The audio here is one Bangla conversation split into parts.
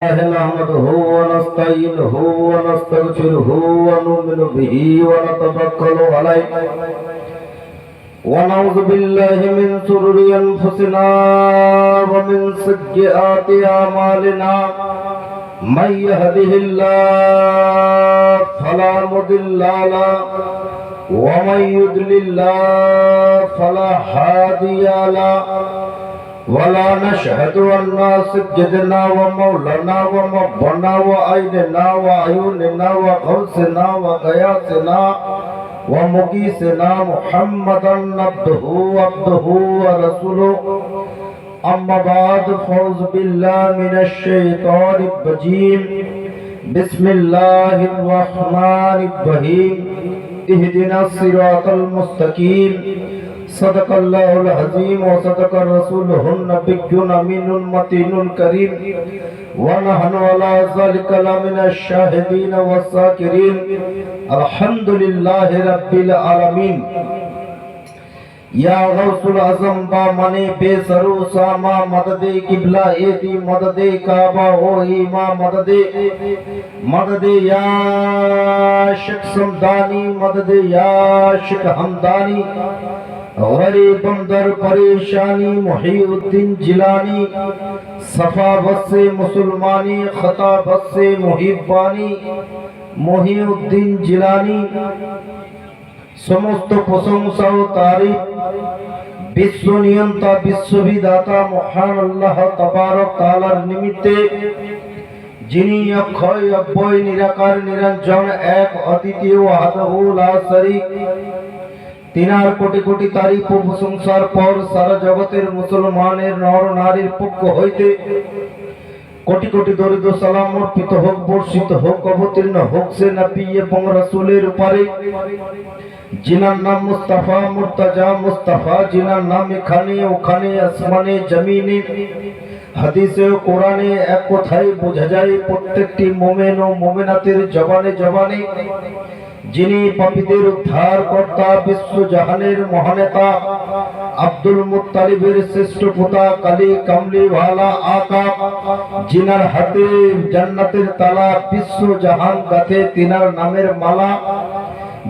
نحمده ونستعينه ونستغفره ونؤمن به ونتوكل عليه ونعوذ بالله من شرور أنفسنا ومن سيئات أعمالنا من يهده الله فلا مضل له ومن يضلل فلا هادي له ولا نشهد أن سيدنا ومولانا ومربنا وعيننا وعيوننا وغوثنا وغياثنا ومغيثنا محمدا عبده ورسوله أما بعد فأعوذ بالله من الشيطان الرجيم بسم الله الرحمن الرحيم اهدنا الصراط المستقيم صدق الله العظيم وصدق رسوله النبي الأمين المتين الكريم ونحن على ذلك لمن الشاهدين والشاكرين الحمد لله رب العالمين या गौसुल आजम बा मने बेसरू सामा मददे किबला एदी मददे काबा ओ ईमा मददे या शिक समदानी मददे या शिक हमदानी गरीब दर परेशानी मुहीउद्दीन जिलानी सफा बस्से मुसलमानी खता बस्से मुहिब्बानी मुहीउद्दीन जिलानी समस्त प्रशंसा ও तारीफ বিশ্ব নিয়ন্তা বিশ্ববিধাতা মহান আল্লাহ তাবারক তাআলার নিমিত্তে যিনি অক্ষয় অব্যয় নিরাকার নিরঞ্জন এক অদ্বিতীয় ওয়াহদাহু লা শরীক তিনার কোটি কোটি তারিফ ও প্রশংসার পর সারা জগতের মুসলমানের নর নারীর পক্ষ হইতে কোটি কোটি দরুদ ও সালাম অর্পিত হোক বর্ষিত হোক অবতীর্ণ হোক সে নবী এবং রাসূলের উপরে जिनार नाम मुस्तफा मुर्तजा मुस्तफा जिनार नाम एखाने ओखाने আসমানে জমিনে হাদিসে ও কোরআনে এক কথায় বোঝা যায় প্রত্যেকটি মুমিন ও মুমিনাতের জবানে জবানে যিনি পাপীদের উদ্ধার কর্তা বিশ্ব জাহানের মহানেতা আব্দুল মুত্তালিবের শ্রেষ্ঠ পুতা কালী কামলি ওয়ালা আকা জিনার হাতে জান্নাতের তালা বিশ্ব জাহান গাথে তিনার নামের মালা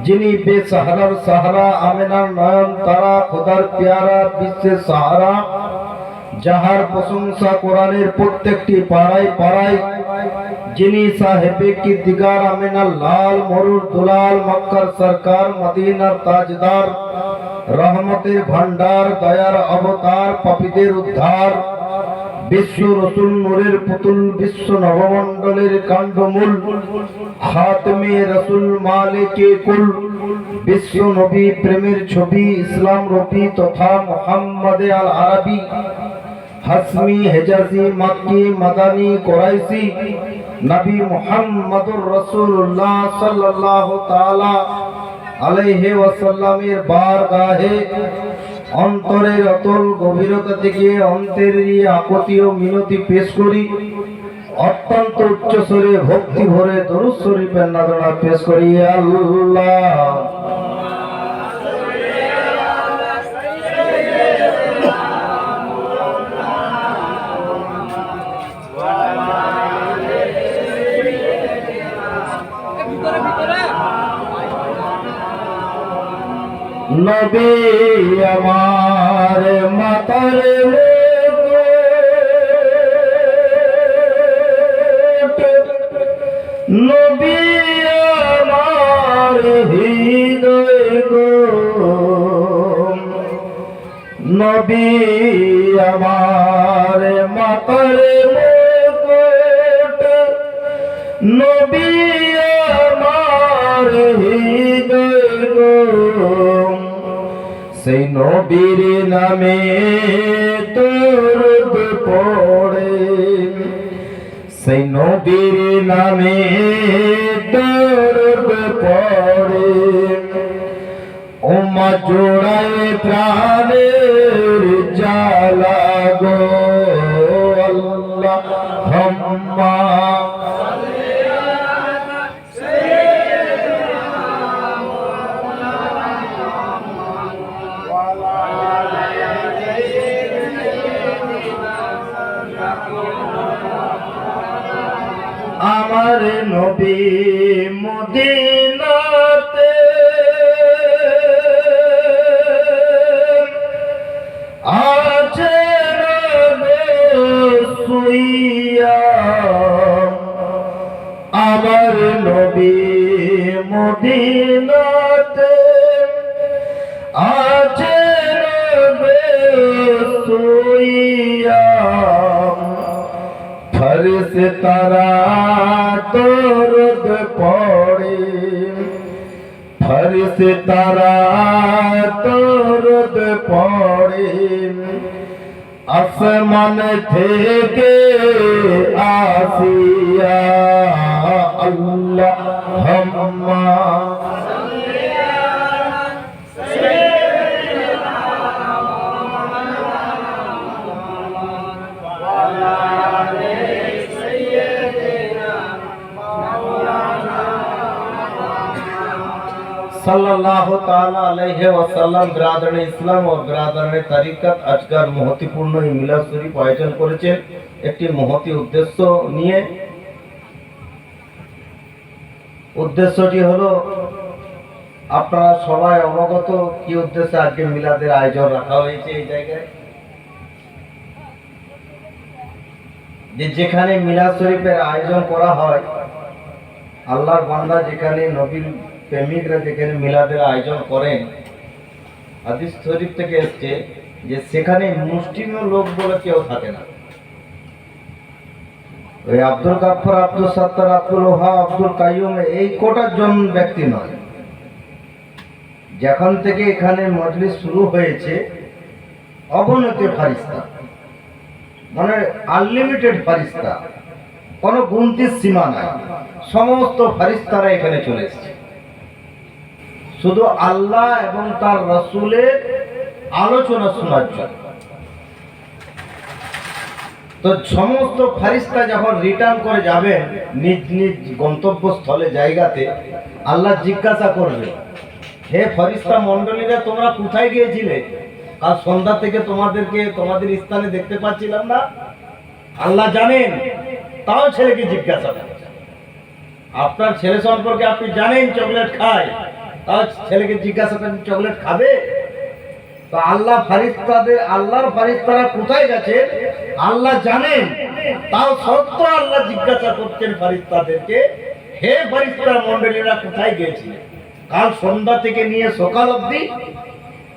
যিনি বেসাহারার সাহারা আমেনার নয়ন তারা খোদার পেয়ারা বিশ্বের সাহারা যাহার প্রশংসা কোরআনের প্রত্যেকটি পাড়ায় পাড়ায় যিনি সাহেবে কি দিগার আমেনার লাল মরুর দুলাল মক্কার সরকার মদিনার তাজদার রহমতের ভান্ডার দয়ার অবতার পাপীদের উদ্ধার বিশ্ব রসুল নূরের পুতুল বিশ্ব নবমণ্ডলের কাণ্ডমূল খাতমে রসুল মালিকে কুল বিশ্ব নবী প্রেমের ছবি ইসলাম রবি তথা মুহাম্মদ আল আরবি হাসমি হেজাজি মাক্কি মাদানী কুরাইশি নবী মুহাম্মদুর রাসূলুল্লাহ সাল্লাল্লাহু তাআলা আলাইহি ওয়াসাল্লামের বারগাহে অন্তরের অতল গভীরতা থেকে অন্তরের আকুতি ও মিনতি পেশ করি অত্যন্ত উচ্চ স্বরে ভক্তি ভরে দরুদ শরীফের নাযরা পেশ করি আল্লাহ নবী আমার মাতার নবী আমার হৃদয় গো নবী আমার মাতার নবী আমার হৃদয় গো সেই নবীর নামে দরুদ পড়ে সেই নবীর নামে দরুদ পড়ে ওমা জোড়ায় প্রাণের জ্বালা গো আল্লাহুম্মা আমার নবী মদিনাতে আছেন শুইয়া, আমার নবী মদিনাতে আছেন শুইয়া, ফরিস্তারা দরুদ পড়ে, ফরিস্তারা দরুদ পড়ে, আসমান থেকে আসিয়া আল্লাহুম্মা सल्लल्लाहु ताला अलैहि वसल्लम बिरादर इस्लाम और बिरादर तरीकत আজকের মহত্বপূর্ণ এই মিলাদ শরীফ আয়োজন করেছেন একটি মহতি উদ্দেশ্য নিয়ে। উদ্দেশ্যটি হলো আপনারা সবাই অবগত কি উদ্দেশ্যে আজকে মিলাদের আয়োজন রাখা হয়েছে এই জায়গায়। যেখানে মিলাদ শরীফের আয়োজন করা হয়, আল্লাহর বান্দা যেখানে নবীর প্রেমিকরা যেখানে মিলাদের আয়োজন করেন, হাদিস শরীফ থেকে এসছে যে সেখানে মুসলিম লোক বলে কেউ থাকে না। ওই আব্দুল গাফফার, আব্দুল সাত্তার, আব্দুল ওহাব, আব্দুল কাইয়ুম এই কোটার জন ব্যক্তি নয়। যখন থেকে এখানে মজলিস শুরু হয়েছে অগণিত ফারিস্তা, মানে আনলিমিটেড ফারিস্তা, কোনো গুনতির সীমা নাই। সমস্ত ফারিস্তারা এখানে চলে এসেছে শুধু আল্লাহ এবং তার রাসূলের আলোচনা শোনার জন্য। তো সমস্ত ফারিস্তা যখন রিটার্ন করে যাবেন নিজ নিজ গন্তব্যস্থলে জায়গাতে, আল্লাহ জিজ্ঞাসা করবে, হে ফরিস্তা মণ্ডলীরা তোমরা কোথায় গিয়েছিলে? কাল সন্ধ্যা থেকে তোমাদের স্থানে দেখতে পাচ্ছিলাম না। আল্লাহ জানেন, তাও ছেলেকে জিজ্ঞাসা করেন। আপনার ছেলে সম্পর্কে আপনি জানেন চকলেট খায়, তাও ছেলেকে জিজ্ঞাসা করেন চকলেট খাবে? তো আল্লাহর ফারিস্তারা কোথায় গেছে আল্লাহ জানেন, তাও সত্য আল্লাহ জিজ্ঞাসা করছেন ফারিস্তাদেরকে, হে ফারিস্তা মণ্ডলীরা কোথায় গিয়েছিলেন কাল সন্ধ্যা থেকে নিয়ে সকাল অবধি?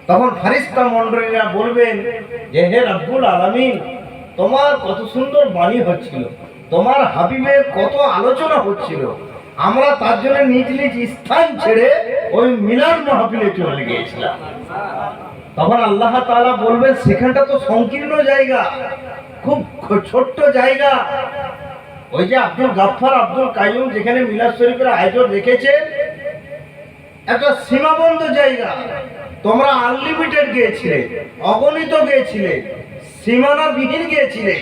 তখন ফারিস্তা মণ্ডলীরা বলবেন যে হে রব্বুল আলামিন, তোমার কত সুন্দর বাণী হচ্ছিল, তোমার হাবিবের কত আলোচনা হচ্ছিল, আমরা তার জন্য নিজ নিজ স্থান ছেড়ে ওই মিলাদ মাহফিলে চলে গিয়েছিলাম। তখন আল্লাহ তাআলা বলবেন সেখানটা তো সংকীর্ণ জায়গা, খুব ছোট্ট জায়গা। ওই যে আব্দুল গাফফার, আব্দুল কাইয়ুম যেখানে মিলাদ শরীফের আয়োজন রেখেছে, একটা সীমাবদ্ধ জায়গা। তোমরা আনলিমিটেড গিয়েছিলে, অগণিত গিয়েছিলে, সীমানাবিহীন গিয়েছিলে,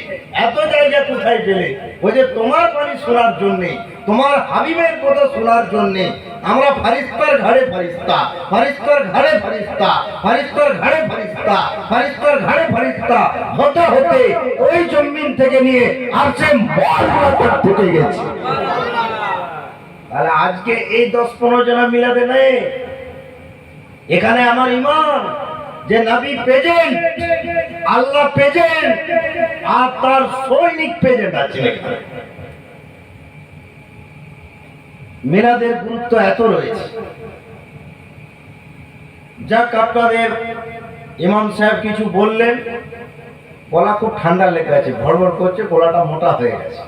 এত জায়গা কোথায় পেলে? ওই যে তোমার বাণী শোনার জন্যে, তোমার হাবিবের কথা শোনার জন্যে আমরা ফারিস্তার ঘাড়ে ফারিস্তা, ফারিস্তার ঘাড়ে ফারিস্তা, ফারিস্তার ঘাড়ে ফারিস্তা, ফারিস্তার ঘাড়ে ফারিস্তা হতে হতে ওই জমিন থেকে নিয়ে আরশে মুআল্লাতে ঢুকে গেছে। তাহলে আজকে এই 10-15 জনা মিলাদে নেই। এখানে আমার ঈমান যে নবী প্রেজেন্ট, আল্লাহ প্রেজেন্ট, আর তার সৈনিক প্রেজেন্ট আছে। মিলাদের গুরুত্ব এত রয়েছে। যাক, আপনাদের ইমাম সাহেব কিছু বললেন, গলা খুব ঠান্ডা লেগে আছে, ভড়ভড় করছে, গলাটা মোটা হয়ে গেছে।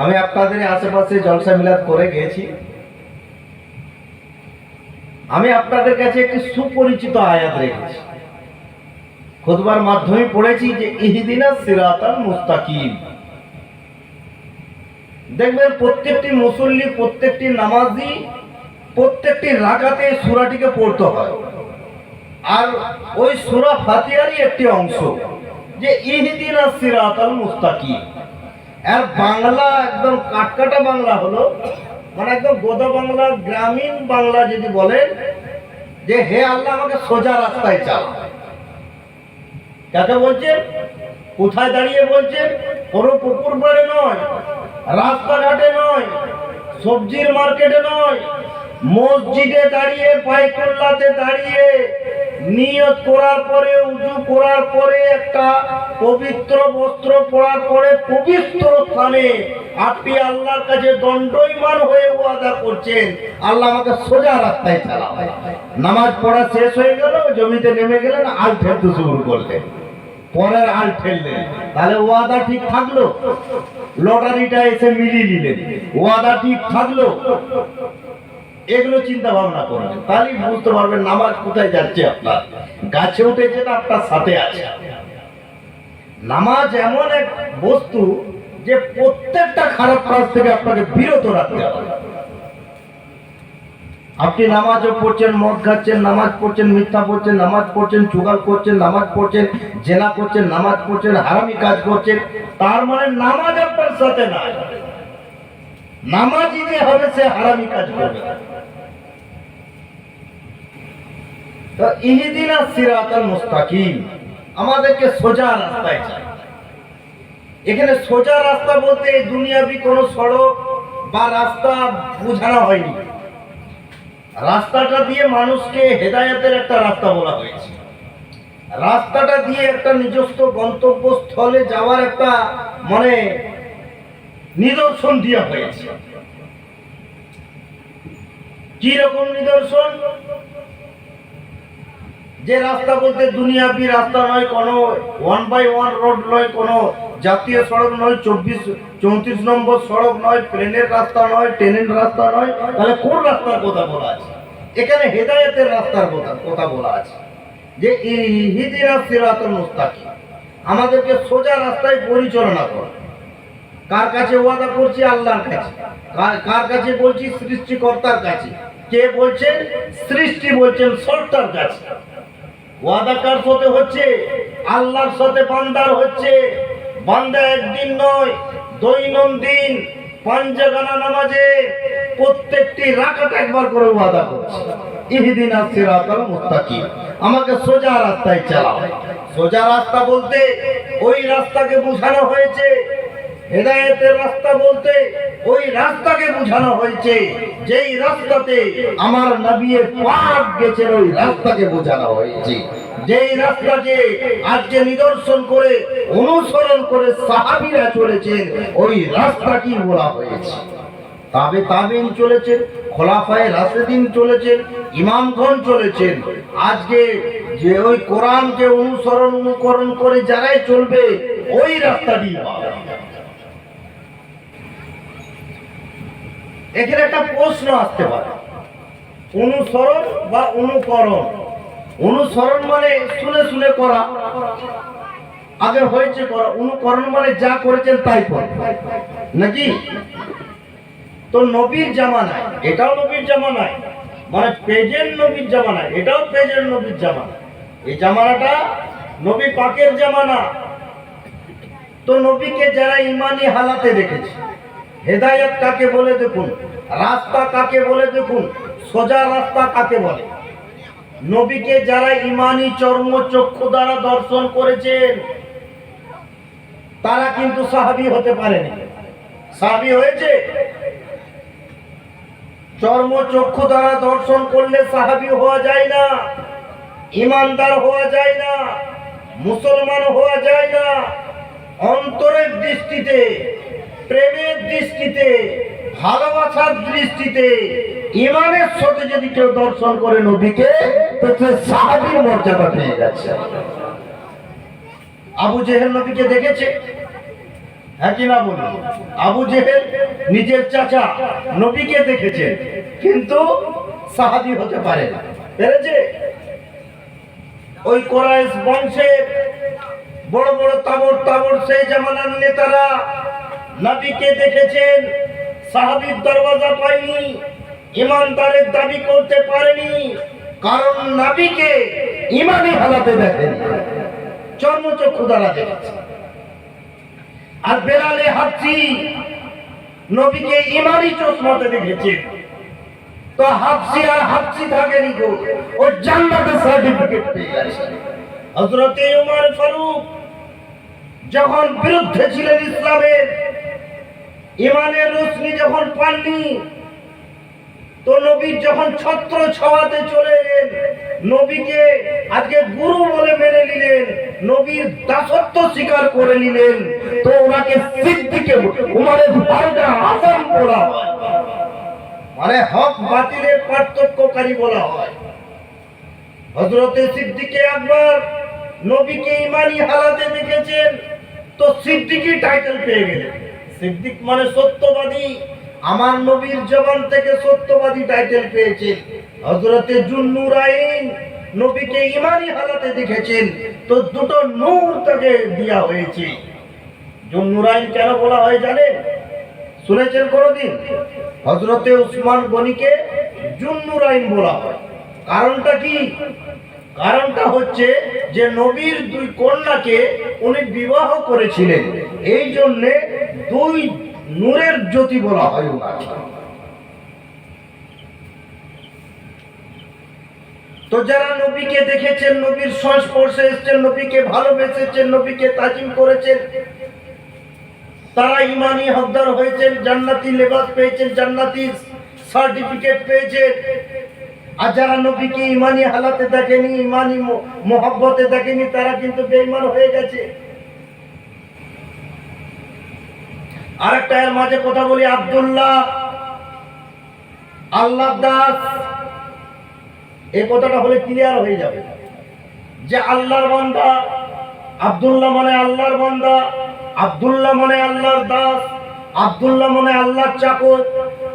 আমি আপনাদের আশেপাশে জলসা মিলাদ করে গেছি। আমি আপনাদের কাছে একটি সুপরিচিত আয়াত রেখেছি, খুতবার মাধ্যমে পড়েছি যে ইহদিনাস সিরাতাল মুস্তাকিম। দেখবেন প্রত্যেকটি মুসল্লি, প্রত্যেকটি নামাজি, প্রত্যেকটি রাকাতে সূরাটিকে পড়তে হয়। আর ওই সূরা ফাতিহারই একটি অংশ যে ইহদিনাস সিরাতাল মুস্তাকিম। আর বাংলা একদম কাটকাটা বাংলা হলো, মানে একদম গোদা বাংলা, গ্রামীণ বাংলা যদি বলেন যে হে আল্লাহ আমাকে সোজা রাস্তায় চালা। কাকে বলছেন? কোথায় দাঁড়িয়ে বলছেন? কোনো পুকুর পাড়ে নয়, রাস্তাঘাটে নয়, সবজির মার্কেটে নয়, মসজিদে দাঁড়িয়ে, পায়তুল্লাতে দাঁড়িয়ে নিয়ত করার পরে, উযু করার পরে, একটা পবিত্র বস্ত্র পরার পরে পবিত্র স্থানে আপনি আল্লাহর কাছে দণ্ডায়মান হয়ে ওয়াদা করছেন, আল্লাহ আমাকে সোজা রাস্তায় চালাও। নামাজ পড়া শেষ হয়ে গেল, জমিতে নেমে গেলেন, আল ফেলতে শুরু করলেন, পরের আল ফেললেন, তাহলে ওয়াদা ঠিক থাকলো? লটারিটা এসে মিলিয়ে নিলেন, ওয়াদা ঠিক থাকলো? এগুলো চিন্তা ভাবনা করবেন, তাহলেই বুঝতে পারবেন নামাজ কোথায় যাচ্ছে। আপনার গাছে উঠেছে না আপনার সাথে আছে। নামাজ এমন এক বস্তু যে প্রত্যেকটা খারাপ কাজ থেকে আপনাকে বিরত রাখতে হবে। আপনি নামাজও পড়ছেন, মদ খাচ্ছেন, নামাজ পড়ছেন, মিথ্যা পড়ছেন, নামাজ পড়ছেন, চুগাল করছেন, নামাজ পড়ছেন, জেনা করছেন, নামাজ পড়ছেন, হারামি কাজ করছেন, তার মানে নামাজ আপনার সাথে না। নামাজি যে হবে সে হারামি কাজ করবে। তো ইহদিনাস সিরাতাল মুস্তাকিম, আমাদেরকে সোজা রাস্তায় চাই। এখানে সোজা রাস্তা বলতে দুনিয়াবি কোনো সড়ক বা রাস্তা বোঝানো হয়নি। রাস্তাটা দিয়ে মানুষকে হেদায়েতের একটা রাস্তা বলা হয়েছে। রাস্তাটা দিয়ে একটা নিজস্ব গন্তব্যস্থলে যাওয়ার একটা মানে নিদর্শন দেওয়া হয়েছে। কি রকম নিদর্শন? যে রাস্তা বলতে দুনিয়াবি রাস্তা নয়, কোনো 1x1 রোড নয়, কোনো জাতীয় সড়ক নয়, 34 নম্বর সড়ক নয়, প্লেনের রাস্তা নয়, ট্রেনের রাস্তা নয়, তাহলে কোন রাস্তার কথা বলা আছে? এখানে হেদায়েতের রাস্তার কথা বলা আছে, যে ইহদিনাস সিরাতাল মুস্তাকিম, আমাদেরকে সোজা রাস্তায় পরিচালনা করো। কার কাছে ওয়াদা করছি? আল্লাহর কাছে। কার কাছে বলছি? সৃষ্টিকর্তার কাছে। কে বলছেন? সৃষ্টি বলছেন সর্তার কাছে। ওয়াদা কার সাথে হচ্ছে? আল্লাহর সাথে বান্দার হচ্ছে। বান্দা একদিন নয়, দৈনন্দিন পাঁচগানা নামাজে প্রত্যেকটি রাকাত একবার করে ওয়াদা করছে, ইহদিনাস সিরাতাল মুস্তাকিম, আমাকে সোজা রাস্তায় চালাও। সোজা রাস্তা বলতে ওই রাস্তাকে বোঝানো হয়েছে। হেদায়েতের রাস্তা বলতে ওই রাস্তাকে বোঝানো হয়েছে যেই রাস্তাতে আমার নবী পাক গেছেন, ওই রাস্তাকে বোঝানো হয়েছে। যেই রাস্তাকে আজকে নিদর্শন করে অনুসরণ করে সাহাবীরা চলেছেন, ওই রাস্তা কি বলা হয়েছে? তাবেঈন চলেছেন, খোলাফায়ে রাশিদিন চলেছেন, ইমামগণ চলেছেন। আজকে যে ওই কোরআনকে অনুকরণ করে যারাই চলবে, ওই রাস্তাটি পাবে। এখানে একটা প্রশ্ন আসতে পারে, অনুসরণ বা অনুকরণ। অনুসরণ মানে শুনে শুনে করা, আগে হয়েছে করা। অনুকরণ মানে যা করেছেন তাই করে, নাকি? তো নবীর জামানায়, এটাও নবীর জামানায়, মানে প্রেজেন্ট নবীর জামানায়, এটাও প্রেজেন্ট নবীর জামানা। এই জামানাটা নবী পাকের জামানা। তো নবীকে যারা ইমানি হালাতে দেখেছে, হেদায়েত কাকে বলে দেখুন, রাস্তা কাকে বলে দেখুন, সোজা রাস্তা কাকে বলে। নবীকে যারা ইমানি চর্মচক্ষু দ্বারা দর্শন করেছেন, তারা কিন্তু সাহাবী হতে পারেনি। সাহাবী হয়েছে? চর্মচক্ষু দ্বারা দর্শন করলে সাহাবী হওয়া যায় না, ইমানদার হওয়া যায় না, মুসলমান হওয়া যায় না। অন্তরের দৃষ্টিতে, প্রেমের দৃষ্টিতে, ভালোবাসার দৃষ্টিতে, ইমানের সাথে যদি কেউ দর্শন করে নবীকে, তো সে সাহাবীর মর্যাদা পেয়ে গেছে। আবু জেহেল নবীকে দেখেছে? হ্যাঁ কি না বলুন? আবু জেহেল নিজের চাচা নবীকে দেখেছে, কিন্তু সাহাবী হতে পারে না। পেরেছে? ওই কুরাইশ বংশের বড় বড় তাবড় সেই জামানার নেতারা নবীকে দেখেছেন, সাহাবীর দরওয়াজা পায়নি, ইমানদারের দাবি করতে পারেনি, কারণ নবীকে ইমানি হালাতে দেখেন, চর্মচক্ষু দ্বারা দেখেছে। আর বেলালে হাবশী নবীকে ইমানি চশমাতে দেখেছেন। তো হাবশী আর হাবশী থাকেনি গো, ও জান্নাতের সার্টিফিকেট পেয়ে গেছে। হযরতে উমর ফারুক যখন বিরুদ্ধে ছিলেন ইসলামের, ইমানের রোশনি যখন পাননি, তো নবীর যখন ছত্র ছাওয়াতে চলে এলেন, নবীকে আজকে গুরু বলে মেনে নিলেন, নবীর দাসত্ব স্বীকার করে নিলেন, তো ওনাকে সিদ্দিকে উমরের ভাইটা আযম বলা হয়, মানে হক বাতিলের পার্থক্যকারী বলা হয়। হযরতে সিদ্দিকে আকবর নবীকে ইমানি হালাতে দেখেছেন, তো সিদ্দিকী টাইটেল পেয়ে গেলেন। সিদ্দিক মানে সত্যবাদী, আমার নবীর জবান থেকে সত্যবাদী টাইটেল পেয়েছেন। হযরতে জুন্নুরাইন নবীকে ইমানি হালাতে দেখেছেন, তো দুটো নূর তাকে দেয়া হয়েছে। জুন্নুরাইন কেন বলা হয় জানেন? শুনেছেন কোনদিন? হযরতে উসমান গনিকে জুন্নুরাইন বলা হয়। কারণটা কি? কারণটা হচ্ছে যে নবীর দুই কন্যাকে উনি বিবাহ করেছিলেন, এই জন্যে দুই নূরের জ্যোতি বলা হয় ওনাকে। তো যারা নবীকে দেখেছেন, নবীর সংস্পর্শে এসেছেন, নবীকে ভালোবেসেছেন, নবীকে তাজিম করেছেন, তারা ইমানি হকদার হয়েছেন, জান্নাতি লেবাস পেয়েছেন, জান্নাতি সার্টিফিকেট পেয়েছেন। আর যারা নবীকে ইমানি হালাতে দেখেনি, ইমানি মোহাব্বতে দেখেনি, তারা কিন্তু বেঈমান হয়ে গেছে। আরেকটা এর মাঝে কথা বলি, আব্দুল্লাহ আল্লাহ দাস, এই কথাটা হলে ক্লিয়ার হয়ে যাবে যে আল্লাহর বান্দা। আব্দুল্লাহ মানে আল্লাহর বান্দা, আব্দুল্লাহ মানে আল্লাহর দাস, আব্দুল্লাহ মানে আল্লাহর চাকর,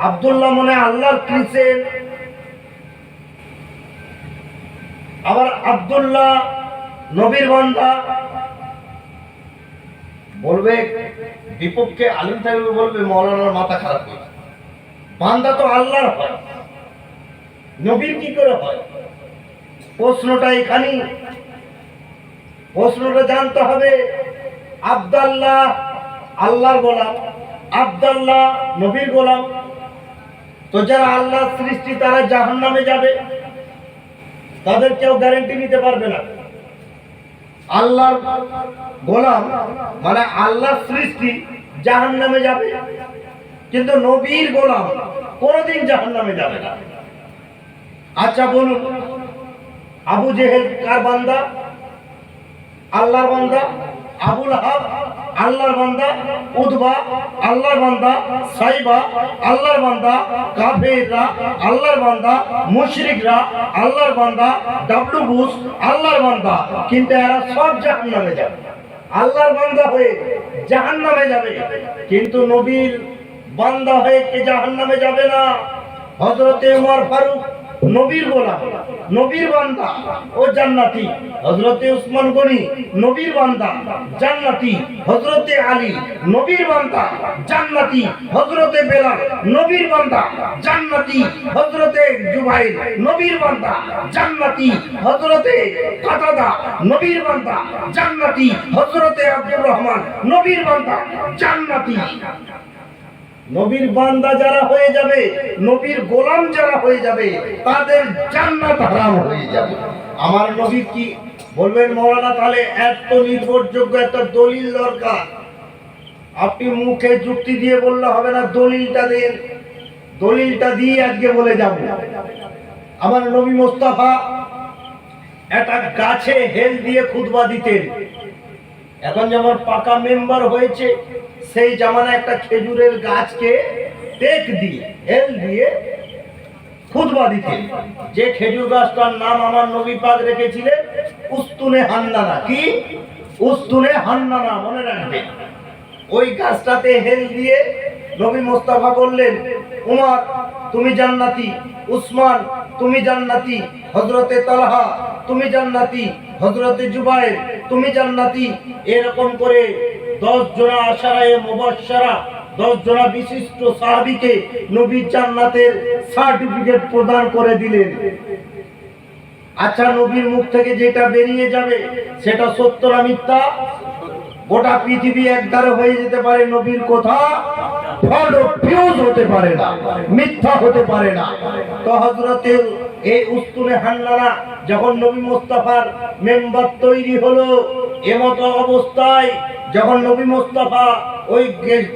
আব্দুল্লাহ মানে আল্লাহর ক্রিসেন। আবার আব্দুল্লাহ নবীর বান্দা বলবে, বিপক্ষে আলিম সাহেব বলবে মৌলানার মাথা খারাপ হয়েছে, বান্দা তো আল্লাহর হয়, নবীর কি করে হয়? প্রশ্নটা এখানেই, প্রশ্নটা জানতে হবে। আব্দুল্লাহ আল্লাহর গোলাম, আব্দুল্লাহ নবীর গোলাম, তো যারা আল্লাহর সৃষ্টি তারা জাহান্নামে যাবে, তাদের কেউ গ্যারান্টি নিতে পারবে না। আল্লাহর গোলাম মানে আল্লাহর সৃষ্টি জাহান্নামে যাবে, কিন্তু নবীর গোলাম কোনদিন জাহান্নামে যাবে না। আচ্ছা বলুন, আবু জেহেল কার বান্দা? আল্লাহর বান্দা। আবু লাহাব আল্লাহর বান্দা, উতবা আল্লাহর বান্দা, সাইবা আল্লাহর বান্দা, কাফেররা আল্লাহর বান্দা, মুশরিকরা আল্লাহর বান্দা, ডাবলু বুশ আল্লাহর বান্দা, কিন্তু এরা সব জাহান্নামে যাবে। আল্লাহর বান্দা হয়ে জাহান্নামে যাবে, কিন্তু নবীর বান্দা হয়ে কে জাহান্নামে যাবে না। হযরতে ওমর ফারুক নবীর গোলাম, নবীর বান্দা, ও জান্নাতি। হযরতে উসমান গনি নবীর বান্দা, জান্নাতি। হযরতে আলী নবীর বান্দা, জান্নাতি। হযরতে বেলাল নবীর বান্দা, জান্নাতি। হযরতে জুবাইর নবীর বান্দা, জান্নাতি। হযরতে কাতাদা নবীর বান্দা, জান্নাতি। হযরতে আব্দুর রহমান নবীর বান্দা, জান্নাতি। নবীর বান্দা যারা হয়ে যাবে, নবীর গোলাম যারা হয়ে যাবে, তাদের জান্নাত হারাম হয়ে যাবে। আমার নবী কি বলবেন? মৌলানা তাহলে এত নির্ভরযোগ্য একটা দলিল দরকার। আপনি মুখে যুক্তি দিয়ে বললে হবে না, দলিলটা দেন। দলিলটা দিয়ে আজকে বলে যাব। আমার নবী মোস্তফা একটা গাছে হেল দিয়ে খুতবা দিতেন। এখন যেমন পাকা মেম্বার হয়েছে, সেই জামানায় একটা খেজুরের গাছকে টেক দিয়ে হেল দিয়ে খুতবা দিতেন। যে খেজুর গাছটার নাম আমার নবী পাক রেখেছিলেন উস্তুনে হান্নানা। কি? উস্তুনে হান্নানা, মনে রাখবেন। ওই গাছটাতে হেল দিয়ে নবী মোস্তফা বললেন, উমর তুমি জান্নাতি, উসমান তুমি জান্নাতি, হযরতে তালহা তুমি জান্নাতি, হযরতে জুবাইর তুমি জান্নাতি। এরকম করে 10 জনা আশারায়ে মুবাশশারা, 10 জনা বিশিষ্ট সাহাবীকে নবী জান্নাতের সার্টিফিকেট প্রদান করে দিলেন। আচ্ছা, নবীর মুখ থেকে যেটা বেরিয়ে যাবে সেটা সত্য না মিথ্যা? গোটা পৃথিবী একধারে হয়ে যেতে পারে, নবীর কথা ফিউজ হতে পারে না, মিথ্যা হতে পারে না। তো হযরতে এই উস্তুনে হান্নানা যখন নবী মুস্তাফার মেম্বার তৈরি হলো, এমতো অবস্থায় যখন নবী মুস্তাফা ওই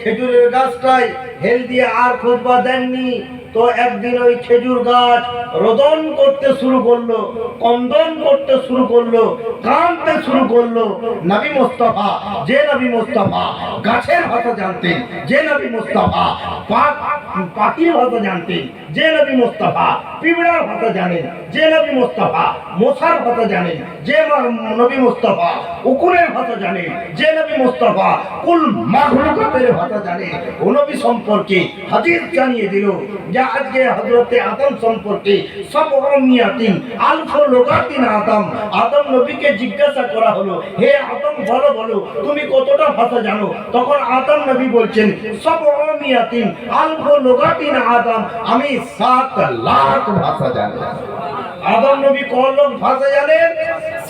খেজুরের গাছটায় হেল দিয়ে আর খুতবা দেননি, তো একদিন ওই খেজুর গাছ রোদন করতে শুরু করলো, কন্দন করতে শুরু করলো, কাঁদতে শুরু করলো। নবী মুস্তাফা, যে নবী মুস্তাফা গাছের ভাষা জানতেন, যে নবী মুস্তাফা পাখির ভাষা জানতেন, যে নবী মুস্তাফা পিঁপড়ার ভাষা জানেন, যে নবী মুস্তাফা মশার ভাষা জানেন, যে নবী মুস্তাফা উকুনের ভাষা জানেন, যে নবী মুস্তাফা কুল মাখলুকাতের ভাষা জানেন, ও নবী সম্পর্কে হাদিস জানিয়ে দিল যে আজকে হযরতে আদম সম্পর্কে সব মিয়াতিন আলফ লোগাতিন আদম নবীকে জিজ্ঞাসা করা হলো, হে আদম বলো বলো তুমি কতটা ভাষা জানো? তখন আদম নবী বলছেন সব মিয়াতিন আলফ লোগাতিন আমি 7 লাখ ভাষা জানি। আদম নবী কত ভাষা জানেন?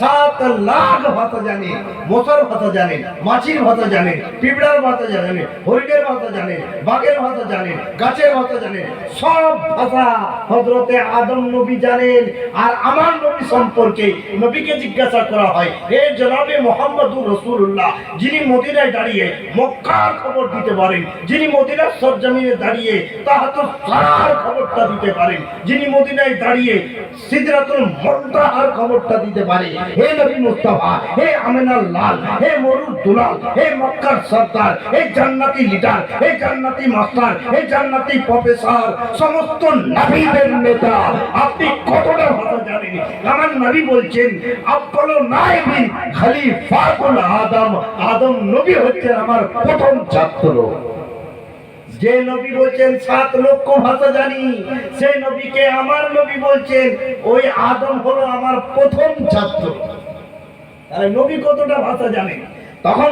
7 লাখ ভাষা জানেন। মশার ভাষা জানেন, মাছির ভাষা জানেন, পিঁপড়ার ভাষা জানেন, হরিণের ভাষা জানেন, বাঘের ভাষা জানেন, গাছের ভাষা জানেন, সব ভাষা হযরতে আদম নবী জানেন। আর আমার নবী সম্পর্কে নবীকে জিজ্ঞাসা করা হয়, হে জনাবে মুহাম্মদুর রাসূলুল্লাহ, যিনি মদিনায় দাঁড়িয়ে মক্কার খবর দিতে পারেন, যিনি মদিনার সরজমিনে দাঁড়িয়ে তাহাতুস সারার খবরটা দিতে পারেন, যিনি মদিনায় দাঁড়িয়ে সিদরাতুল মুনতাহার খবরটা দিতে পারে, হে নবী মুস্তাফা, হে আমিনার লাল, হে মরুর দুলাল, হে মক্কার সরদার, হে জান্নাতি লিডার, হে জান্নাতি মাস্টার, হে জান্নাতি প্রফেসর, সমস্ত নবীদের নেতা, আপনি কতটা ভাষা জানেন? আমার নবী বলছেন আফদালুন নাইবিন খলিফাতুল আদম, আদম নবী হচ্ছেন আমার প্রথম ছাত্র। যে নবী বলছেন 7 লক্ষ ভাষা জানি, সেই নবীকে আমার নবী বলছেন ওই আদম হলো আমার প্রথম ছাত্র। তাহলে নবী কতটা ভাষা জানেন? তখন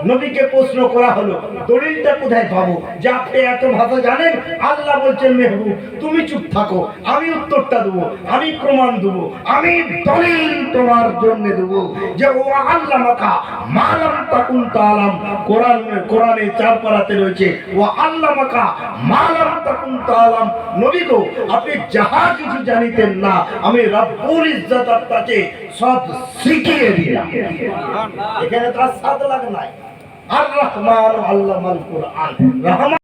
নবীকে প্রশ্ন করা হলো, দলিলটা কোথায় পাবো যে আপনি এত ভাষা জানেন? আল্লাহ বলছেন মেহবুব তুমি চুপ থাকো, আমি উত্তরটা দেবো, আমি প্রমাণ দেবো, আমি দলিল তোমার জন্য দেবো যে ও আল্লামাকা মালাম তাকুন তাআলাম। কোরআনে 4 পারাতে রয়েছে ও আল্লামাকা মালাম তাকুন তাআলাম। নবী গো আপনি যাহা কিছু জানিতেন না আমি রব্বুল ইজ্জত আপনাকে সব শিখিয়ে দিলাম। এখানে তার 7 লাখ নাই। আর রহমান আল্লামাল কুরআন, রহমান